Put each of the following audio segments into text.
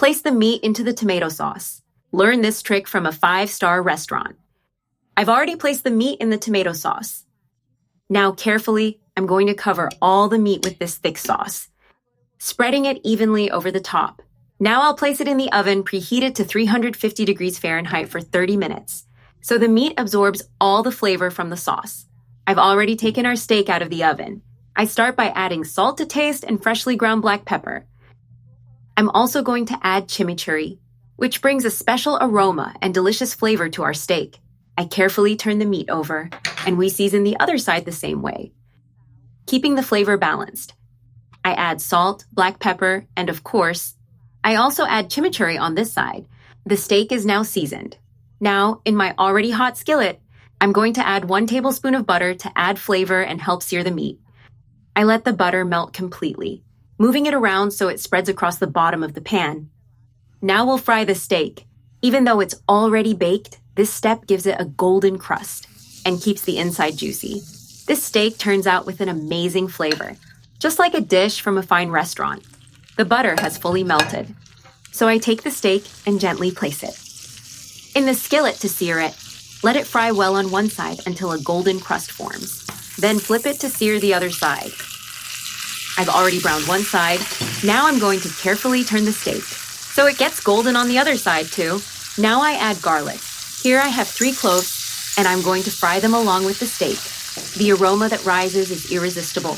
Place the meat into the tomato sauce. Learn this trick from a 5-star restaurant. I've already placed the meat in the tomato sauce. Now carefully, I'm going to cover all the meat with this thick sauce, spreading it evenly over the top. Now I'll place it in the oven preheated to 350 degrees Fahrenheit for 30 minutes, so the meat absorbs all the flavor from the sauce. I've already taken our steak out of the oven. I start by adding salt to taste and freshly ground black pepper. I'm also going to add chimichurri, which brings a special aroma and delicious flavor to our steak. I carefully turn the meat over, and we season the other side the same way, keeping the flavor balanced. I add salt, black pepper, and of course, I also add chimichurri on this side. The steak is now seasoned. Now, in my already hot skillet, I'm going to add 1 tablespoon of butter to add flavor and help sear the meat. I let the butter melt completely, moving it around so it spreads across the bottom of the pan. Now we'll fry the steak. Even though it's already baked, this step gives it a golden crust and keeps the inside juicy. This steak turns out with an amazing flavor, just like a dish from a fine restaurant. The butter has fully melted, so I take the steak and gently place it in the skillet to sear it. Let it fry well on one side until a golden crust forms. Then flip it to sear the other side. I've already browned one side. Now I'm going to carefully turn the steak so it gets golden on the other side too. Now I add garlic. Here I have 3 cloves, and I'm going to fry them along with the steak. The aroma that rises is irresistible.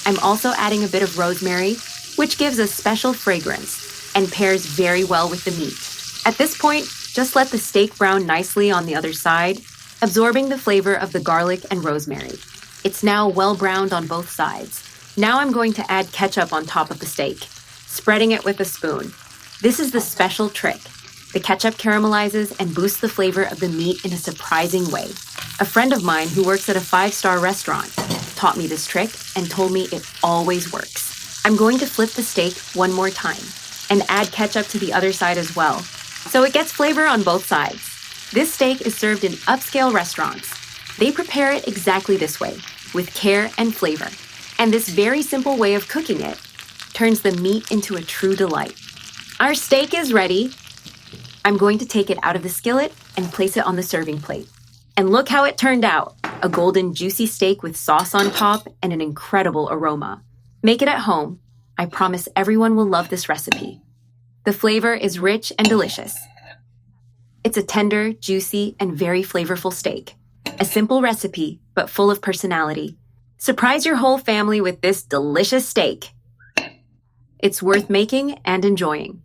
I'm also adding a bit of rosemary, which gives a special fragrance and pairs very well with the meat. At this point, just let the steak brown nicely on the other side, absorbing the flavor of the garlic and rosemary. It's now well browned on both sides. Now I'm going to add ketchup on top of the steak, spreading it with a spoon. This is the special trick. The ketchup caramelizes and boosts the flavor of the meat in a surprising way. A friend of mine who works at a 5-star restaurant taught me this trick and told me it always works. I'm going to flip the steak one more time and add ketchup to the other side as well, so it gets flavor on both sides. This steak is served in upscale restaurants. They prepare it exactly this way, with care and flavor. And this very simple way of cooking it turns the meat into a true delight. Our steak is ready. I'm going to take it out of the skillet and place it on the serving plate. And look how it turned out. A golden, juicy steak with sauce on top and an incredible aroma. Make it at home. I promise everyone will love this recipe. The flavor is rich and delicious. It's a tender, juicy, and very flavorful steak. A simple recipe, but full of personality. Surprise your whole family with this delicious steak. It's worth making and enjoying.